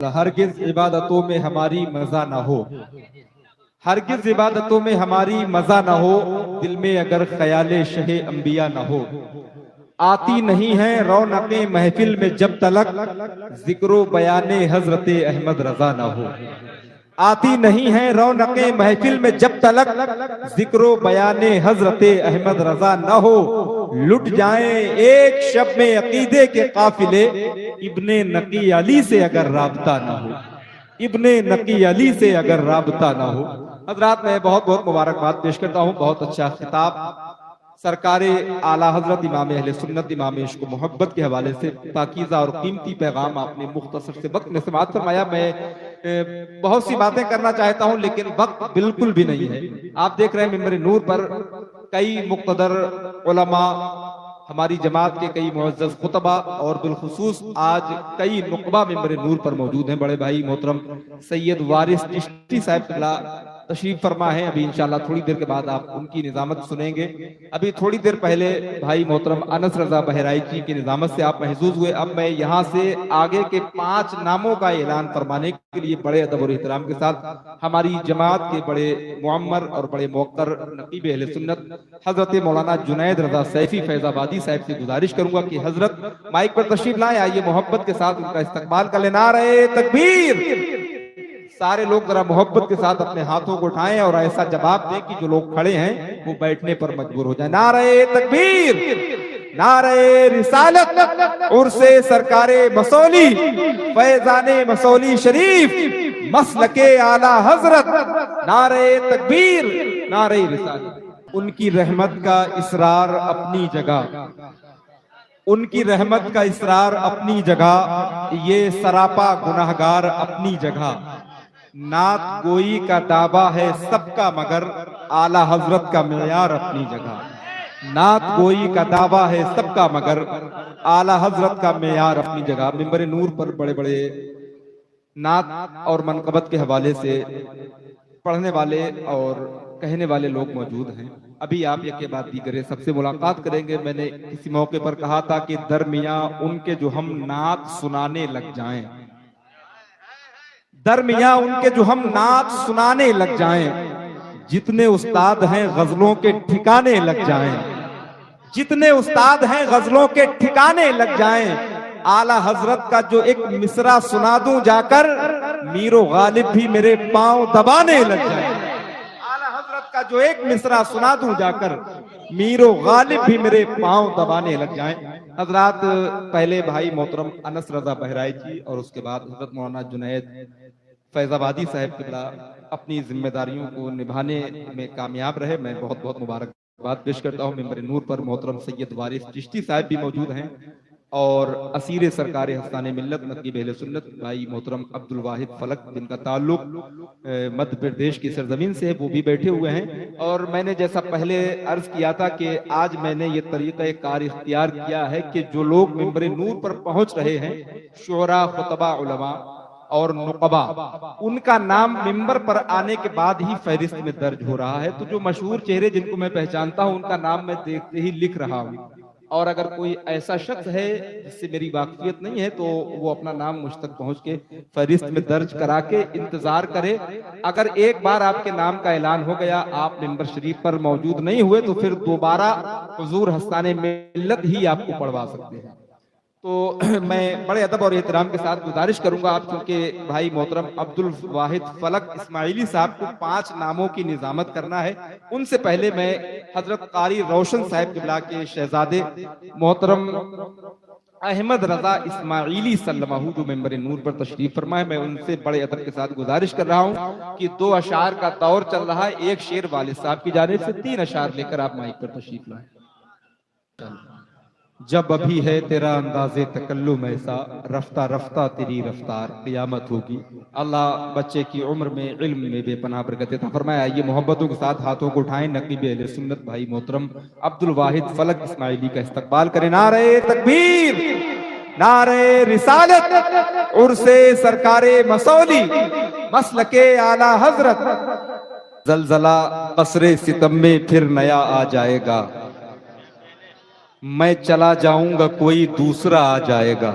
हरगिज इबादतों में हमारी मजा ना हो, हरगिज इबादतों में हमारी मजा ना हो, दिल में अगर ख्याले शहे अंबिया ना हो। आती नहीं है रौनक़े महफिल में जब तलक जिक्रो बयाने हजरते अहमद रजा ना हो। आती नहीं है रौनक़े महफिल में जब तलक जिक्रो बयाने हजरते अहमद रजा न हो। लुट जाए एक शब में अकीदे के काफिले, इब्ने नकी अली से अगर राबता ना हो, इब्ने नकी अली से अगर राबता ना हो। हजरात, मैं बहुत बहुत मुबारकबाद पेश करता हूँ। बहुत अच्छा खिताब सरकारे आला हजरत इमाम अहले सुन्नत इमाम इश्क मोहब्बत के हवाले से पाकीज़ा और कीमती पैगाम आपने मुख्तसर से वक्त में समाअत फरमाया। मैं बहुत सी बातें करना चाहता हूं, लेकिन वक्त बिल्कुल भी नहीं है। आप देख रहे हैं मिंबर नूर पर कई मुक़्तदर उलमा, हमारी जमात के कई मुअज़्ज़ज़ खुतबा और बिलखुसूस आज कई नुक़बा मिंबर नूर पर मौजूद हैं। बड़े भाई मोहतरम सैयद वारिस चिश्ती साहब क़िबला तशरीफ फरमा है। अभी इंशाल्लाह थोड़ी देर के बाद आप उनकी निजामत सुनेंगे। अभी थोड़ी देर पहले भाई मोहतरम अनस रजा बहराइची की निजामत से आप महजूज हुए। अब मैं यहाँ से आगे के 5 नामों का ऐलान फरमाने के लिए बड़े अदब और एहतराम के साथ हमारी जमात के बड़े मुअम्मर और बड़े मौक़र नक़ीब अहले सुन्नत हजरत मौलाना जुनैद रजा सैफी फैजाबादी साहब से गुजारिश करूंगा कि हजरत माइक पर तशरीफ लाएं। आइए मोहब्बत के साथ उनका इस्तकबाल कर लेना। नारे तकबीर। सारे लोग जरा मोहब्बत के साथ अपने हाथों को उठाएं और ऐसा जवाब दें कि जो लोग खड़े हैं वो बैठने पर मजबूर हो जाए। नारे तकबीर, नारे रिसालत, उर्से सरकारे मसौली, फैजाने मसौली शरीफ, मसलके आला हजरत। नारे तकबीर, नारे रिसालत। उनकी रहमत का इसरार अपनी जगह, उनकी रहमत का इसरार अपनी जगह, ये सरापा गुनाहगार अपनी जगह। नात गोई का दावा है सबका मगर आला हजरत का मेयार अपनी जगह। नात गोई का दावा है सबका मगर आला हजरत का मेयार अपनी जगह। मिंबर नूर पर बड़े बड़े नात और मनकबत के हवाले से पढ़ने वाले और कहने वाले लोग मौजूद हैं। अभी आप ये बाद दीगरे सबसे मुलाकात करेंगे। मैंने किसी मौके पर कहा था कि दरमियां उनके जो हम नात सुनाने लग जाएं, दरमियां उनके जो हम नात सुनाने लग जाएं, जितने उस्ताद हैं गजलों के ठिकाने लग जाएं, जितने उस्ताद हैं गजलों के ठिकाने लग जाएं। आला हजरत का जो एक मिसरा सुना दूं जाकर, मीरो गालिब भी मेरे पांव दबाने लग जाएं। आला हजरत का जो एक मिसरा सुना दूं जाकर, मीरो गालिब भी मेरे पांव दबाने लग जाएं। हजरात, पहले भाई मोहतरम अनस रजा बहराइची और उसके बाद हजरत मौलाना जुनैद फैजाबादी साहब क़िबला अपनी जिम्मेदारियों को निभाने में कामयाब रहे। मैं बहुत बहुत मुबारकबाद पेश करता हूँ। मिंबर नूर पर मोहतरम सैयद वारिस चिश्ती साहब भी मौजूद हैं और असीर सरकार हस्ताने मिल्लत नक़ीब अहले सुन्नत भाई मोहतरम अब्दुल वाहिद फलक, जिनका ताल्लुक मध्य प्रदेश की सरजमीन से है, वो भी बैठे हुए हैं। और मैंने जैसा पहले अर्ज किया था कि आज मैंने ये तरीक़ा कार इख्तियार किया है कि जो लोग मिंबर नूर पर पहुंच रहे हैं, शुरा, खुतबा, उलमा और नुक़बा, उनका नाम मिंबर पर आने के बाद ही फहरिस्त में दर्ज हो रहा है। तो जो मशहूर चेहरे जिनको मैं पहचानता हूं, उनका नाम मैं देखते ही लिख रहा हूं। और अगर कोई ऐसा शख्स है जिससे मेरी वाकफियत नहीं है, तो वो अपना नाम मुझ तक पहुंच के फहरिस्त में दर्ज करा के इंतजार करे। अगर एक बार आपके नाम का ऐलान हो गया, आप मिंबर शरीफ पर मौजूद नहीं हुए, तो फिर दोबारा हुजूर हस्ताने मिल्लत ही आपको पढ़वा सकते हैं। तो मैं बड़े अदब और एहतराम के साथ गुजारिश करूंगा, आप क्योंकि भाई मोहतरम अब्दुल वाहिद फलक इस्माइली साहब को 5 नामों की निजामत करना है। उनसे पहले मैं हजरत कारी रोशन साहब क़िबला के शहजादे मोहतरम अहमद रजा इस्माइली सल्लमाहु, जो मिंबर नूर पर तशरीफ फरमा है, मैं उनसे बड़े अदब के साथ गुजारिश कर रहा हूं कि 2 अशार का दौर चल रहा है। एक शेर वालिद साहब की जानिब से, 3 अशार लेकर आप माइक पर तशरीफ लाएं। जब अभी है तेरा अंदाज़े तकल्लुम ऐसा, रफ्ता रफ्ता तेरी रफ्तार क़ियामत होगी। अल्लाह बच्चे की उम्र में इल्म में बेपनाह बरकत अता फरमाए। आइए मोहब्बतों के साथ हाथों को उठाएं, नक़ीब अहले सुन्नत भाई मोहतरम अब्दुल वाहिद फलक इस्माइली का इस्तकबाल करें। नारे तकबीर, नारे रिसालत, उर्से सरकारे मसौली, मसलके आला हजरत। जलजला कसरे सितम में फिर नया आ जाएगा, मैं चला जाऊंगा कोई दूसरा आ जाएगा।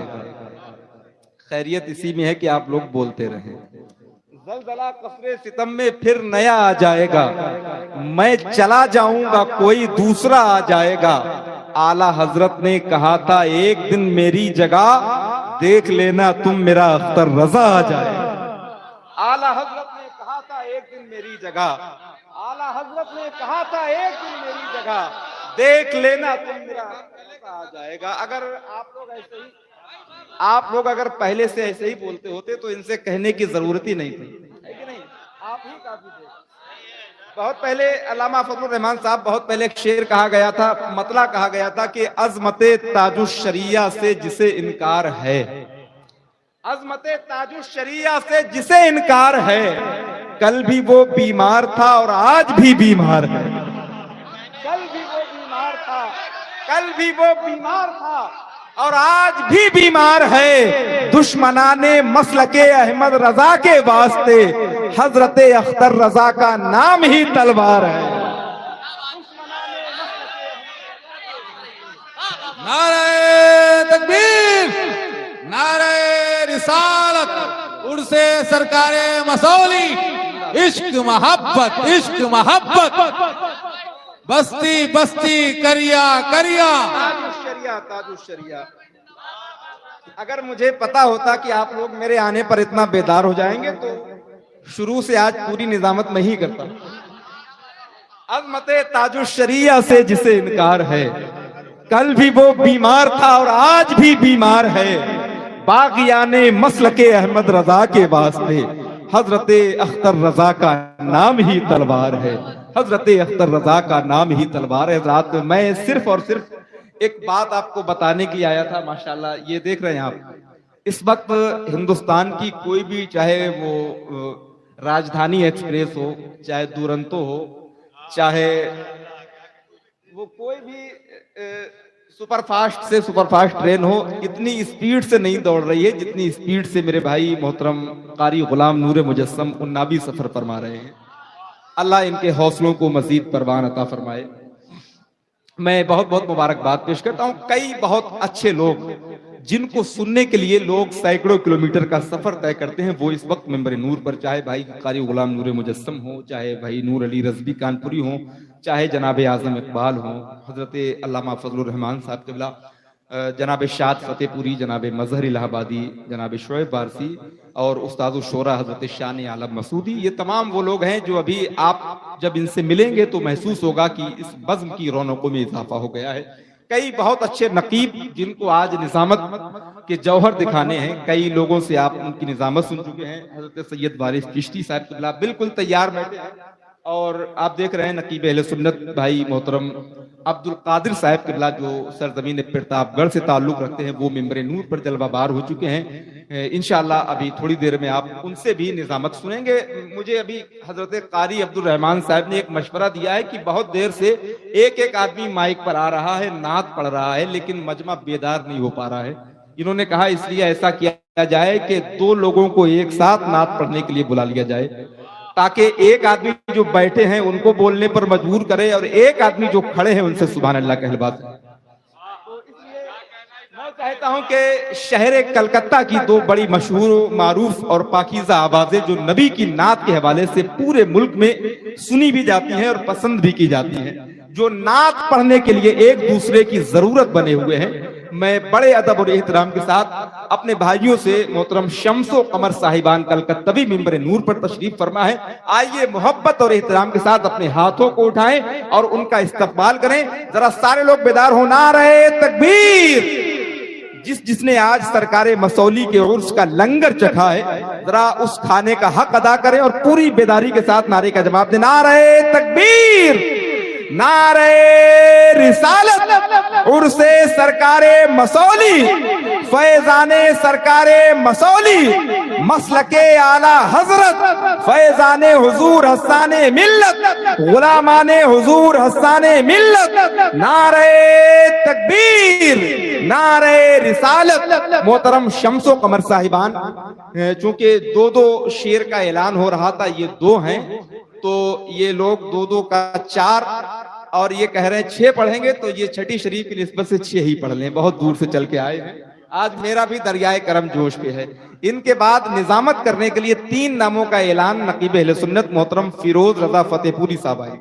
खैरियत इसी में है कि आप लोग बोलते रहें। ज़लज़ला कसरे सितम में फिर नया आ जाएगा, मैं चला जाऊंगा कोई दूसरा आ जाएगा। आला हजरत ने कहा था एक दिन मेरी जगह, देख लेना तुम मेरा अख्तर रजा आ जाएगा। आला हजरत ने कहा था एक दिन मेरी जगह, आला हजरत ने कहा था एक दिन मेरी जगह, देख लेना तुम मेरा अख्तर रजा आ जाएगा। अगर आप लोग अगर पहले से ऐसे ही बोलते होते तो इनसे कहने की जरूरत ही नहीं थी, है कि नहीं? आप ही काफी थे। बहुत पहले अल्लामा फजलुर रहमान साहब, बहुत पहले एक शेर कहा गया था, मतला कहा गया था कि अजमते ताजुश शरिया से जिसे इनकार है, अजमते ताजुश शरिया से जिसे इनकार है, कल भी वो बीमार था और आज भी बीमार है। कल भी वो बीमार था, कल भी वो बीमार था और आज भी बीमार है। दुश्मनाने मसलके अहमद रजा के वास्ते हजरते अख्तर रजा का नाम ही तलवार है। नारे तकबीर, नारे रिसालत, उर्से सरकारे मसौली, इश्क मोहब्बत, इश्क मोहब्बत, बस्ती बस्ती करिया करिया, ताजुश शरिया। अगर मुझे पता होता कि आप लोग मेरे आने पर इतना बेदार हो जाएंगे तो शुरू से आज पूरी निजामत मैं ही करता। अज़मते ताजुश शरिया से जिसे इनकार है, कल भी वो बीमार था और आज भी बीमार है। बागियाने मसलके अहमद रजा के वास्ते हजरते अख्तर रजा का नाम ही तलवार है। हजरते अख्तर रजा का नाम ही तलवार है। रात में मैं सिर्फ और सिर्फ एक बात आपको बताने की आया था। माशाल्लाह ये देख रहे हैं आप, इस वक्त हिंदुस्तान की कोई भी, चाहे वो राजधानी एक्सप्रेस हो, चाहे दुरंतो हो, चाहे वो कोई भी सुपरफास्ट से सुपरफास्ट ट्रेन हो, इतनी स्पीड से नहीं दौड़ रही है जितनी स्पीड से मेरे भाई मोहतरम कारी गुलाम नूर मुजस्सम उन्नाबी सफर फरमा रहे हैं। अल्लाह इनके हौसलों को मजीद परवान अता फरमाए। मैं बहुत बहुत मुबारकबाद पेश करता हूँ। कई बहुत अच्छे लोग जिनको सुनने के लिए लोग सैकड़ों किलोमीटर का सफर तय करते हैं, वो इस वक्त मेंबर नूर पर, चाहे भाई कारी गुलाम नूर मुजस्सम हो, चाहे भाई नूर अली रज़वी कानपुरी हो, चाहे जनाब आजम इकबाल हो, हजरत अल्लामा फजलुर रहमान साहब क़िबला, जनाब शाद फतेहपुरी, जनाब मजहर इलाहाबादी, जनाब शोएब वारसी और उस्ताद शोरा हजरत शान आलम मसूदी। ये तमाम वो लोग हैं जो अभी आप जब इनसे मिलेंगे तो महसूस होगा कि इस बज़्म की रौनकों में इजाफा हो गया है। कई बहुत अच्छे नकीब जिनको आज निजामत के जौहर दिखाने हैं, कई लोगों से आप उनकी निजामत सुन चुके हैं। हजरत सैयद वारिस चिश्ती साहब क़िबला बिल्कुल तैयार बैठे हैं और आप देख रहे हैं नकीब अहले सुन्नत भाई मोहतरम अब्दुल कादिर साहब क़िबला, जो सरजमीन प्रतापगढ़ से ताल्लुक रखते हैं, वो मेंबर नूर पर जलवाबार हो चुके हैं। इंशाअल्लाह अभी थोड़ी देर में आप उनसे भी निजामत सुनेंगे। मुझे अभी हजरत कारी अब्दुल रहमान साहब ने एक मशवरा दिया है कि बहुत देर से एक एक आदमी माइक पर आ रहा है, नात पढ़ रहा है, लेकिन मजमा बेदार नहीं हो पा रहा है। इन्होंने कहा इसलिए ऐसा किया जाए कि 2 लोगों को एक साथ नात पढ़ने के लिए बुला लिया जाए, ताकि एक आदमी जो बैठे हैं उनको बोलने पर मजबूर करे और एक आदमी जो खड़े हैं उनसे सुभान अल्लाह कहलवा दें। तो इसलिए मैं चाहता हूं कि शहर कलकत्ता की 2 बड़ी मशहूर, मारूफ और पाकीज़ा आवाजें जो नबी की नात के हवाले से पूरे मुल्क में सुनी भी जाती हैं और पसंद भी की जाती हैं, जो नात पढ़ने के लिए एक दूसरे की जरूरत बने हुए हैं, मैं बड़े अदब और एहतराम के साथ अपने भाइयों से मोहतरम शम्सो कमर साहिबान कलकत्तवी मिंबर नूर पर तशरीफ फरमा है। आइए मोहब्बत और एहतराम के साथ अपने हाथों को उठाएं और उनका इस्तकबाल करें। जरा सारे लोग बेदार हो, नारे तकबीर। जिसने आज सरकारे मसौली के उर्स का लंगर चखा है, जरा उस खाने का हक अदा करें और पूरी बेदारी के साथ नारे का जवाब दें। नारे तकबीर, नारे रिसालत, उर्से सरकारे मसौली, फैजाने सरकारे मसौली, मसलके आला हजरत, फैजाने हुजूर हस्साने मिल्लत, गुलामाने हुजूर हस्साने मिल्लत। नारे तकबीर, नारे रिसालत। मोहतरम शम्सो कमर साहिबान, चूंकि 2-2 शेर का ऐलान हो रहा था, ये 2 हैं, तो ये लोग 2-2 का 4 और ये कह रहे हैं 6 पढ़ेंगे, तो ये छठी शरीफ की निस्बत से 6 ही पढ़ लें, बहुत दूर से चल के आए हैं। आज मेरा भी दरियाए करम जोश पे है। इनके बाद निजामत करने के लिए 3 नामों का ऐलान नकीब अहले सुन्नत मोहतरम फिरोज रजा फतेहपुरी साहब आए।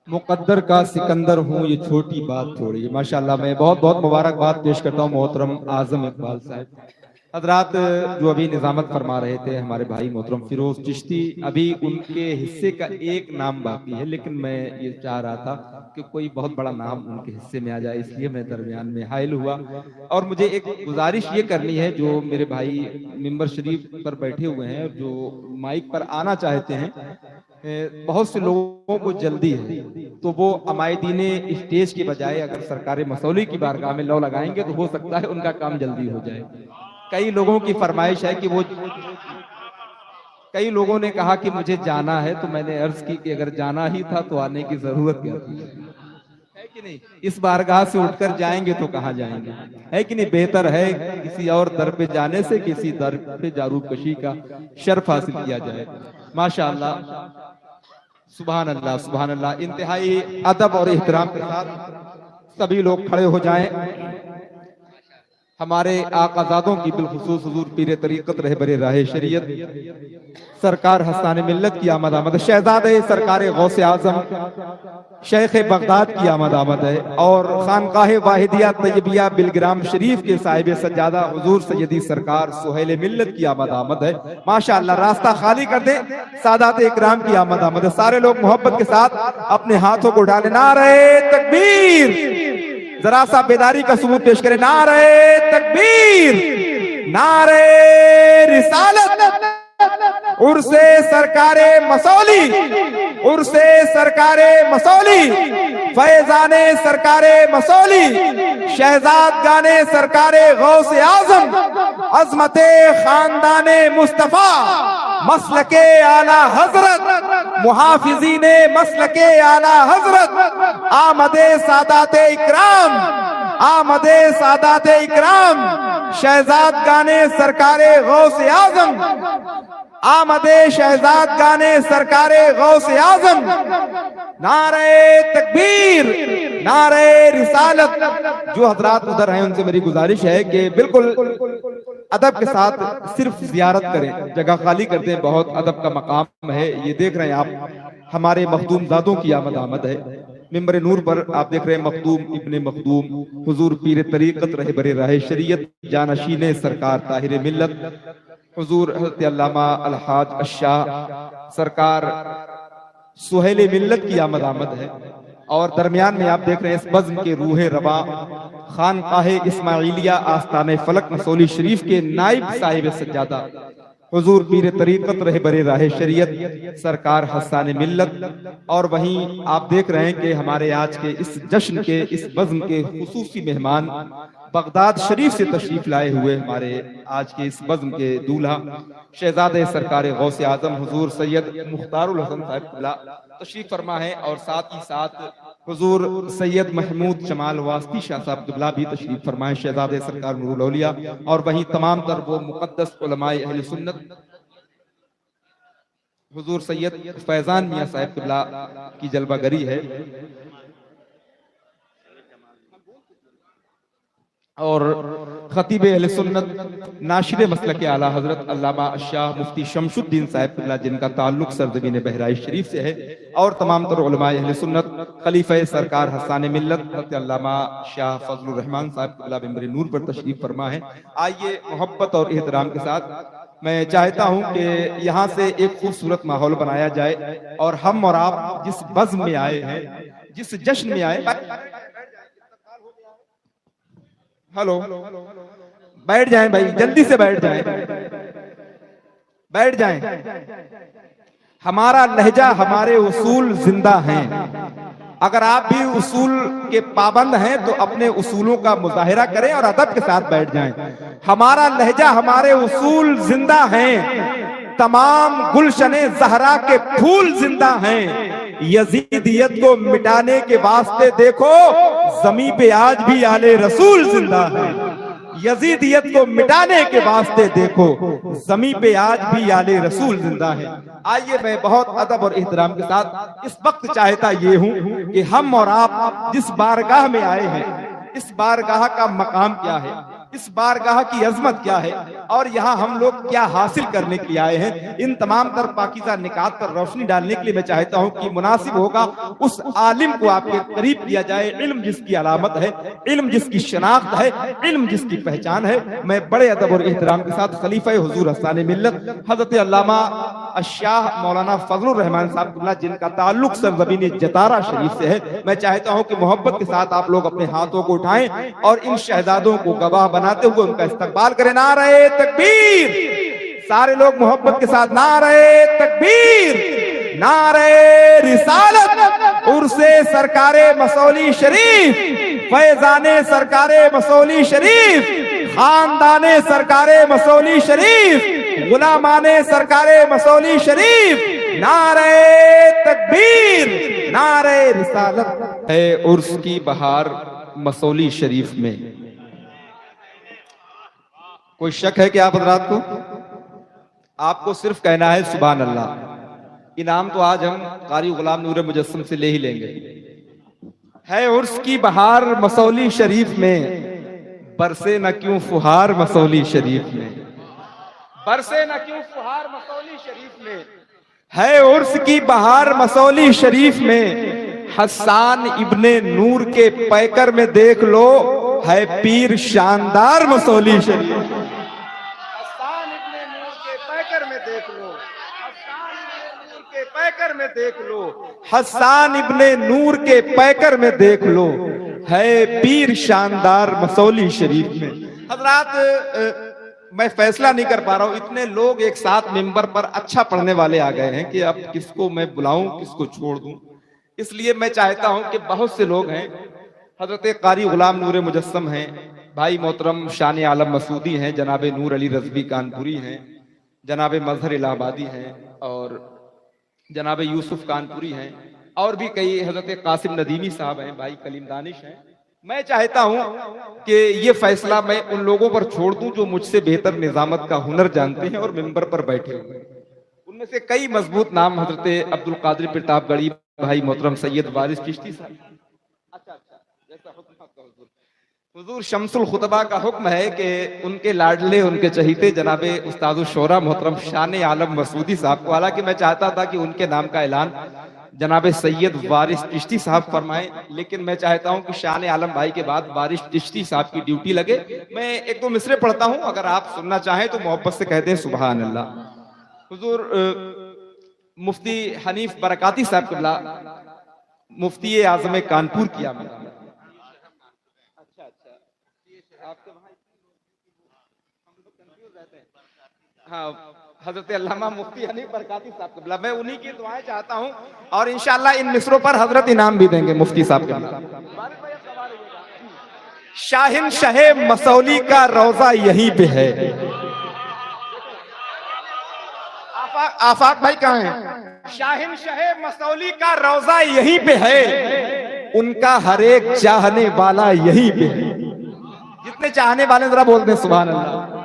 मुकद्दर का सिकंदर हूँ, ये छोटी बात थोड़ी है। माशाल्लाह, मैं बहुत बहुत मुबारकबाद पेश करता हूँ मोहतरम आजम इकबाल साहब। हजरात जो अभी निजामत फरमा रहे थे हमारे भाई मोहतरम फिरोज चिश्ती, अभी उनके हिस्से का एक नाम बाकी है, लेकिन मैं ये चाह रहा था कि कोई बहुत बड़ा नाम उनके हिस्से में आ जाए, इसलिए मैं दरमियान में हाइल हुआ। और मुझे एक गुजारिश ये करनी है, जो मेरे भाई मिंबर शरीफ पर बैठे हुए हैं, जो माइक पर आना चाहते हैं, बहुत से लोगों को जल्दी है, तो वो अमायदीने स्टेज के बजाय अगर सरकार मसौली की बारगाह में लौ लगाएंगे तो हो सकता है उनका काम जल्दी हो जाए। कई लोगों की फरमाइश है कि वो, कई लोगों ने कहा कि मुझे जाना है, तो मैंने अर्ज की कि अगर जाना ही था तो आने की जरूरत क्या थी, है कि नहीं? इस बारगाह से उठकर जाएंगे तो कहाँ जाएंगे, है कि नहीं? बेहतर है किसी और दर पे जाने से किसी दर पे जारूब कशी का शर्फ हासिल किया जाए। माशाअल्लाह, सुभान अल्लाह, सुभान अल्लाह। इंतहाई अदब और एहतराम के साथ सभी लोग खड़े हो जाएं। हमारे आकाजादों की बिलखुसूस हुजूर पीर तरीकत रहबरे राहे शरीयत सरकार हस्तान मिल्लत की आमद आमद, शहजादे सरकार गौसे आजम शेख बगदाद की आमद आमद है, और खानकाह वाहिदिया तैयबिया बिलग्राम शरीफ के साहिब सज्जादा हुजूर सैयदी सरकार सुहेल मिल्लत की आमद आमद है। माशाअल्लाह, रास्ता खाली कर दे, सादात इकराम की आमद आमद है। सारे लोग मोहब्बत के साथ अपने हाथों को उठा ले, नारे तकबीर, जरा सा बेदारी का सबूत पेश करें, नारे तकबीर, नारे रिसालत, उर्से सरकारे मसौली, उर्से सरकारे मसौली, फैजाने सरकारे मसौली, शहजाद गाने सरकारे गौसे आजम, अजमते खानदाने मुस्तफा, मसलके आला हजरत, मुहाफिजीने मसलके आला हजरत, आमदे सादाते इकराम, आमदे सादाते इकराम, शहजाद गाने सरकारे गौसे आजम, आमदे शहजाद गाने सरकारे गौसे आजम, नारे तकबीर, नारे रिसालत। जो हजरात उधर हैं उनसे मेरी गुजारिश है कि बिल्कुल अदब के साथ सिर्फ जियारत करें, जगह खाली कर दें, बहुत अदब का मकाम है। ये देख रहे हैं आप, हमारे मखदूम जादों की आमद आमद है। मिंबर नूर पर आप देख रहे हैं मखदूम इब्ने मखदूम हुजूर पीर तरीकत रहबरे राहे शरीयत जानशीने सरकार ताहिर मिल्लत हुजूर हज़रत अल्लामा अलहाज अशाह सरकार सुहेल मिल्लत की आमद आमद है। और दरमियान में आप देख रहे हैं इस बज़्म के रूहे रवा खानकाहे इस्माइलिया आस्ताने फलक मसौली शरीफ के नाइब साहिब सज्जादा हुजूर पीर तरीकत रहबरे राहे शरीयत सरकार हस्तान मिल्लत। और वहीं आप देख रहे हैं कि हमारे आज के इस जश्न के, इस बज़्म के खुसूसी मेहमान बगदाद शरीफ से तशरीफ लाए हुए हमारे आज के इस बज़्म के दूल्हा शहजादे सरकार गौसे आजम हुजूर सैयद मुख्तारुल हसन साहब तशरीफ फरमा है, और साथ ही साथ हुजूर सैयद महमूद जमाल वास्ती शाह साहब क़िबला भी तशरीफ फरमाए, शहजादे सरकार नूरुल औलिया। और वहीं तमाम तर वो मुक़द्दस उलमाए अहले सुन्नत हुजूर सैयद फैजान मियां साहब क़िबला की जलवागरी है। और खतीब अहले सुन्नत नाशिर मसलक आला हजरत अल्लामा शाह मुफ्ती शमशुद्दीन साहब क़िबला जिनका ताल्लुक सरज़मीन बहराइच शरीफ से है, और तमाम तर उलमाए अहले सुन्नत खलीफा सरकार हस्तान मिल्लत हज़रत अल्लामा शाह फजलुर रहमान साहब क़िबला मिंबर नूर पर तशरीफ फरमा है। आइए मोहब्बत और एहतराम के साथ मैं चाहता हूं कि यहाँ से एक खूबसूरत माहौल बनाया जाए, और हम और आप जिस बज़्म में आए हैं, जिस जश्न में आए, हेलो, बैठ जाएं भाई, जल्दी से बैठ जाएं, बैठ जाएं। हमारा लहजा, हमारे उसूल जिंदा हैं। अगर आप भी उसूल के पाबंद हैं तो अपने उसूलों का मुजाहिरा करें और अदब के साथ बैठ जाएं। हमारा लहजा, हमारे उसूल जिंदा हैं। तमाम गुलशने ज़हरा के फूल जिंदा हैं। यजीदियत को मिटाने के वास्ते देखो, ज़मीं पे आज भी आले रसूल जिंदा है। यजीदियत को मिटाने के वास्ते देखो, ज़मीं पे आज भी आले रसूल जिंदा है। आइए मैं बहुत अदब और एहतराम के साथ इस वक्त चाहता ये हूं कि हम और आप जिस बारगाह में आए हैं, इस बारगाह का मकाम क्या है, इस बारगाह की अजमत क्या है और यहाँ हम लोग क्या हासिल करने के लिए आए हैं, इन तमाम तर पाकीज़ा निकात पर रोशनी डालने के लिए मैं चाहता हूँ कि मुनासिब होगा उस आलिम को आपके करीब किया जाए, इल्म जिसकी अलामत है, इल्म जिसकी शनाख्त है, इल्म जिसकी पहचान है। मैं बड़े अदब और एहतराम के साथ खलीफा हुजूर हस्ताने मिल्लत हजरत अल्लामा अशाह मौलाना फजलुर रहमान साहब जिनका ताल्लुक सरजमीन जतारा शरीफ से है, मैं चाहता हूं कि मोहब्बत के साथ आप लोग अपने हाथों को उठाएं और इन शहजादों को गवाह बनाते हुए उनका इस्तकबाल करें। नारे तकबीर, सारे लोग मोहब्बत के साथ नारे तकबीर, नारे रिसालत, उर्से सरकारे मसौली शरीफ, फैजाने सरकारे मसौली शरीफ, खानदाने सरकारे मसौली शरीफ, गुलामाने सरकारे मसौली शरीफ, नारे तकबीर, नारे रिसालत है। उर्स की बहार मसौली शरीफ में कोई शक है कि आप हजरात को? आपको सिर्फ कहना है सुभान अल्लाह। इनाम तो आज हम कारी गुलाम नूर मुजस्सम से ले ही लेंगे। है उर्स की बहार मसौली शरीफ में, बरसे न क्यों फुहार मसौली शरीफ में, बरसे न क्यों फुहार मसौली शरीफ में। है उर्स की बहार मसौली शरीफ में, हसन इब्ने नूर के पैकर में देख लो, है पीर शानदार मसौली शरीफ। हसन इब्ने नूर के पैकर में देख लो, हसन इब्ने नूर के पैकर में देख लो, हसन इब्ने नूर के पैकर में देख लो, है पीर शानदार मसौली शरीफ में। हजरात मैं फैसला नहीं कर पा रहा हूं, इतने लोग एक साथ मिंबर पर अच्छा पढ़ने वाले आ गए हैं कि अब किसको मैं बुलाऊं, किसको छोड़ दूं। इसलिए मैं चाहता हूं कि बहुत से लोग हैं, हजरत कारी गुलाम नूर मुजस्सम हैं, भाई मोहतरम शान आलम मसूदी हैं, जनाब नूर अली रज़वी कानपुरी हैं, जनाब मजहर इलाहाबादी हैं और जनाब यूसुफ कानपुरी हैं, और भी कई हजरत कासिम नदीमी साहब हैं, भाई कलीम दानिश हैं। मैं चाहता हूं कि ये फैसला मैं उन लोगों पर छोड़ दूं जो मुझसे बेहतर निजामत का हुनर जानते हैं और मिंबर पर बैठे हुए हैं। उनमें से कई मजबूत नाम हजरत अब्दुल कादिर प्रतापगढ़ी भाई मोहतरम सैयद वारिस चिश्ती साहब। अच्छा, जैसा हुक्म आपका हुजूर शम्सुल खुतबा का हुक्म है कि उनके लाडले, उनके चहीते जनाबे उस्तादुल शोरा मोहतरम शान आलम मसूदी साहब को, हालांकि मैं चाहता था कि उनके नाम का ऐलान जनाबे सैयद वारिस चिश्ती साहब फरमाए, लेकिन मैं चाहता हूं कि शान आलम भाई के बाद वारिस चिश्ती साहब की ड्यूटी लगे। मैं एक दो मिसरे पढ़ता हूं, अगर आप सुनना चाहें तो मोहब्बत से कहते हैं सुभान अल्लाह। हुजूर मुफ्ती हनीफ बरकाती साहब किबला मुफ्ती आजम कानपुर किया मेरा। अच्छा, आपके वहां हम लोग कंफ्यूज रहते हैं। हाँ, हजरत अल्लामा मुफ्ती हनीफ बरकाती साहब किबला, मैं उन्हीं की दुआएं चाहता हूं और इंशाअल्लाह इन मिसरों पर हजरत इनाम भी देंगे मुफ्ती साहब किबला। शाहिन शहे मसौली का रोजा यहीं पे है। आफाक भाई कहाँ हैं? शाहिन शहे मसौली का रोजा यहीं पे है, उनका हर एक चाहने वाला यहीं पे है। जितने चाहने वाले जरा बोलते हैं सुभान अल्लाह।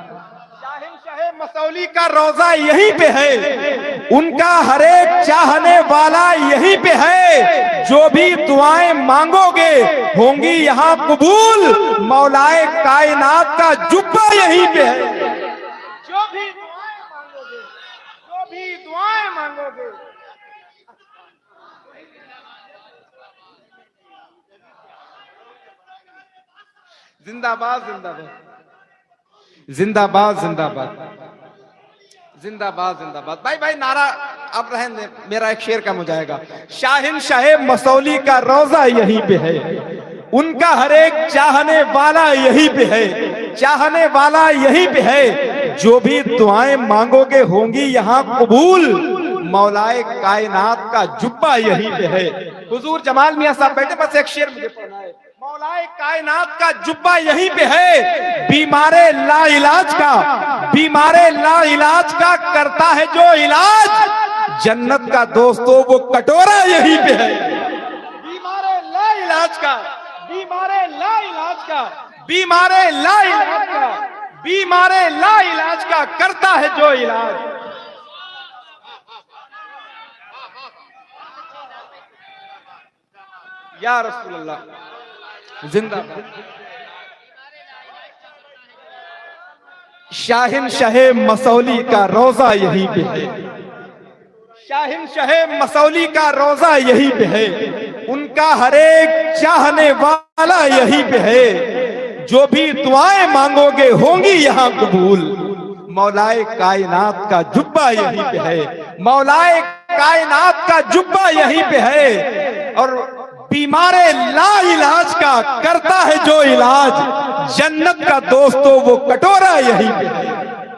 मसौली का रोजा यहीं पे है, उनका हर एक चाहने वाला यहीं पे है। जो भी दुआएं मांगोगे होंगी यहाँ कबूल, मौलाए कायनात का जुब्बा यहीं पे है। जो भी दुआएं मांगोगे, जो भी दुआएं मांगोगे। जिंदाबाद जिंदाबाद जिंदाबाद जिंदाबाद जिंदाबाद जिंदाबाद। भाई भाई नारा अब रहने दे, मेरा एक शेर कम हो जाएगा। शाहिन शाहे मसौली का रोजा यहीं पे है, उनका हर एक चाहने वाला यहीं पे है, चाहने वाला यहीं पे है। जो भी दुआएं मांगोगे होंगी यहाँ कबूल, मौलाए कायनात का जुब्बा यहीं पे है। हुजूर जमाल मियां साहब बैठे, बस एक शेर मुझे पढ़ना है। मौलाए कायनात का जुब्बा यहीं पे है, बीमारे लाइलाज का, बीमारे लाइलाज का करता है जो इलाज, जन्नत का दोस्तों वो कटोरा यहीं पे है। बीमारे लाइलाज का, बीमारे लाइलाज का, बीमारे लाइलाज का, बीमारे लाइलाज का करता है जो इलाज। या रसूल अल्लाह जिंदाबाद। शाहिन शहे मसौली का रोजा यहीं पे है, शाहिन शहे मसौली का रोजा यहीं पे है, उनका हर एक चाहने वाला यहीं पे है, जो भी दुआएं मांगोगे होंगी यहां कबूल, मौलाए कायनात का जुब्बा यहीं पे है, मौलाए कायनात का जुब्बा यहीं पे है। और बीमारे ला इलाज का करता है जो इलाज, जन्नत का दोस्तों वो कटोरा यहीं पे है,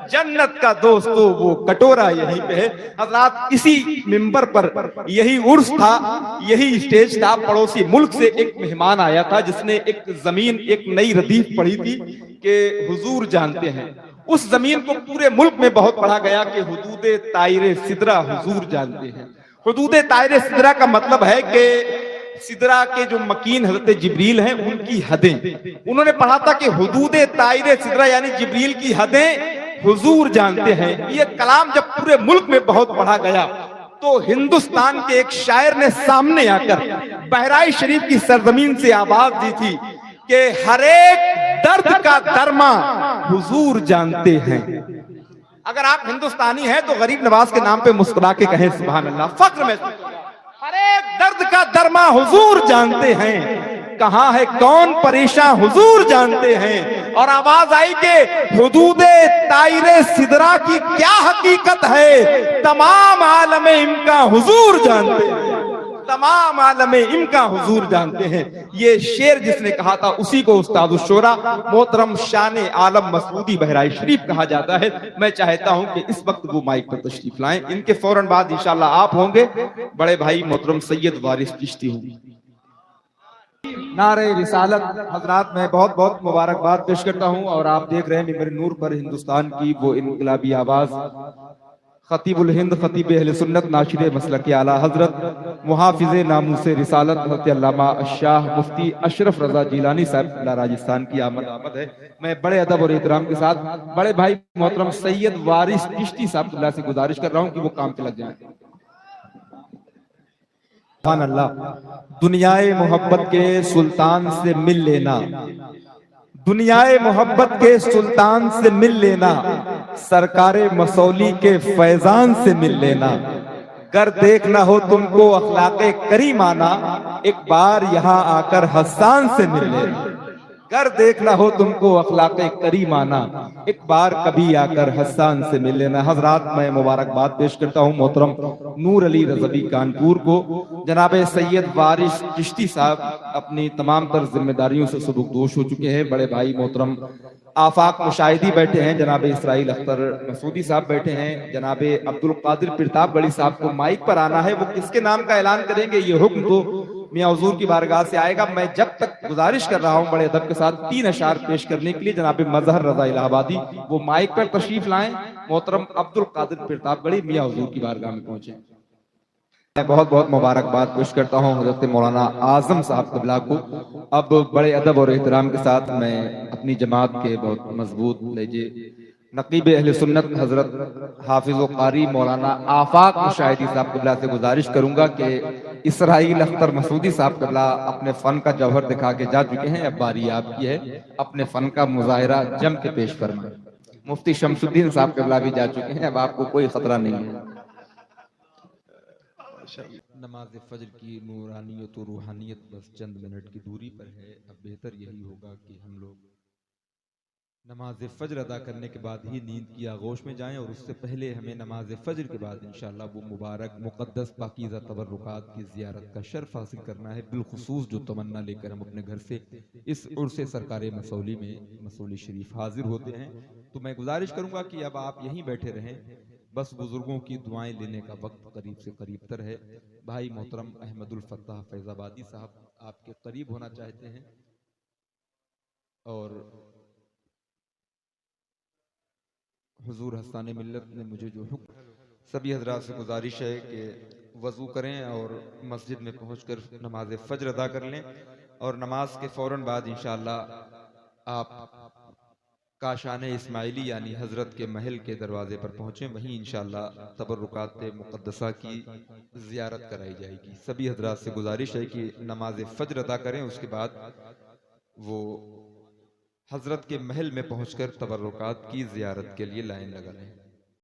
जन्नत का दोस्तों वो कटोरा यहीं पे है। हज़रात इसी मिंबर पर यही उर्स था, यही स्टेज था, पड़ोसी मुल्क से एक मेहमान आया था जिसने एक जमीन, एक नई रदीफ पढ़ी थी कि हुजूर जानते हैं। उस जमीन को पूरे मुल्क में बहुत पढ़ा गया कि हुदूदे तायरे सिदरा हुजूर जानते हैं। हुदूदे तायरे सिदरा का मतलब है कि सिदरा के जो मकीन हजरत जिब्रील हैं उनकी हदें, उन्होंने पढ़ा था कि हुदूदे तायरे सिदरा यानी जिब्रील की हदें हुजूर जानते हैं। ये कलाम जब पूरे मुल्क में बहुत पढ़ा गया तो हिंदुस्तान के एक शायर ने सामने आकर बहराइच शरीफ की सरजमीन से आवाज दी थी कि हर एक दर्द का दरमा हुजूर जानते हैं। अगर आप हिंदुस्तानी हैं तो गरीब नवाज के नाम पे मुस्कुरा के कहें सुभान अल्लाह, फख्र में हर एक दर्द का दरमा हुजूर जानते हैं, कहां है कौन परेशान हुजूर जानते हैं। और आवाज आई कि हुदूदे तायरे सिदरा की क्या हकीकत है, तमाम आलम इनका हुजूर जानते हैं, तमाम आलम इनका हुजूर जानते हैं। ये शेर जिसने कहा था उसी को उस्ताद शोरा मोहतरम शान आलम मसूदी बहराइच शरीफ कहा जाता है। मैं चाहता हूं कि इस वक्त वो माइक पर तशरीफ लाएं, इनके फौरन बाद इंशाल्लाह आप होंगे, बड़े भाई मोहतरम सैयद वारिस चिश्ती होंगे। नारे रिसालत। हजरात मैं बहुत बहुत मुबारकबाद पेश करता हूं और आप देख रहे हैं मिंबर नूर पर हिंदुस्तान की वो इनकलाबी आवाज खतीबुल हिंद खतीब अहले सुन्नत नाशिर मसलक आला हजरत मुहाफिज़े नामूसे रिसालत हज़रत अल्लामा शाह मुफ्ती अशरफ रजा जिलानी साहब राजस्थान की आमद है। मैं बड़े अदब और एहतराम के साथ बड़े भाई मोहतरम सैयद वारिस चिश्ती साहब से गुजारिश कर रहा हूं कि वो काम पे लग जाए। सुभान अल्लाह। दुनियाए मोहब्बत के सुल्तान से मिल लेना, दुनियाए मोहब्बत के सुल्तान से मिल लेना, सरकारे मसौली के फैजान से मिल लेना, कर देखना हो तुमको अखलाके करीमाना, एक बार यहाँ आकर हस्सान से मिल लेना, कर देखना हो तुमको अखलाके करीमाना, एक बार कभी आकर हस्सान से मिल लेना। हजरात मैं मुबारकबाद पेश करता हूँ मोहतरम नूर अली रज़वी कानपुर को। जनाब सैयद वारिस चिश्ती साहब अपनी तमाम तर जिम्मेदारियों से सुबुकदोश हो चुके हैं। बड़े भाई मोहतरम आफाक मुशाहिदी बैठे हैं, जनाब इसराइल अख्तर मसूदी साहब बैठे हैं, जनाब अब्दुल कादिर प्रतापगढ़ी साहब को माइक पर आना है, वो किसके नाम का ऐलान करेंगे ये हुक्म तो मियां हुजूर की बारगाह से आएगा। मैं जब तक गुजारिश कर रहा हूं बड़े अदब के साथ 3 अशार पेश करने के लिए जनाब मजहर रजा इलाहाबादी वो माइक पर तशरीफ लाएं। मोहतरम अब्दुल कादिर प्रतापगढ़ी मियां हुजूर की बारगाह में पहुंचे। मैं बहुत बहुत मुबारकबाद पेश करता हूं हजरत मौलाना आजम साहब क़िबला को। अब बड़े अदब और एहतराम के साथ मैं अपनी जमात के बहुत मजबूत लीजिए नकीब अहले सुन्नत हजरत हाफिज व कारी मौलाना आफाक मुशाहिदी साहब क़िबला से गुजारिश करूंगा कि इसराइल अख्तर मसूदी साहब क़िबला अपने फन का जौहर दिखा के जा चुके हैं, अब बारी आपकी है, अपने फन का मुजाहिरा जम के पेश फरमाएं। मुफ्ती शमसुद्दीन साहब क़िबला भी जा चुके हैं, अब आपको कोई खतरा नहीं है। नमाज फजर की नूरानियत और रूहानियत बस चंद मिनट की दूरी पर है। अब बेहतर यही होगा कि हम लोग नमाज फजर अदा करने के बाद ही नींद की आगोश में जाएं और उससे पहले हमें नमाज फजर के बाद इंशाअल्लाह वो मुबारक मुक़द्दस पाकीज़ा तबर्रुकात की ज़ियारत का शर्फ हासिल करना है। बिलखुसूस जो तमन्ना लेकर हम अपने घर से इस उर्स सरकार मसौली में मसौली शरीफ हाजिर होते हैं, तो मैं गुजारिश करूँगा कि अब आप यहीं बैठे रहें। बस बुजुर्गों की दुआएं लेने का वक्त करीब से करीब तर है। भाई मोहतरम अहमदुल फत्ताह फैजाबादी साहब आपके करीब होना चाहते हैं और हुजूर हस्ताने मिल्लत ने मुझे जो हुक्म, सभी हजरात से गुजारिश है कि वज़ू करें और मस्जिद में पहुंचकर नमाज फजर अदा कर लें और नमाज के फौरन बाद इंशाअल्लाह आप काशान इस्माइली यानी हजरत के महल के दरवाजे पर पहुंचे, वहीं इंशाअल्लाह तबर्रुकात मुक़द्दसा की ज़ियारत कराई जाएगी। सभी हजरात से गुजारिश है कि नमाज फजर अदा करें, उसके बाद वो हजरत के महल में पहुंचकर तबर्रुकात की जियारत के लिए लाइन लगा लें।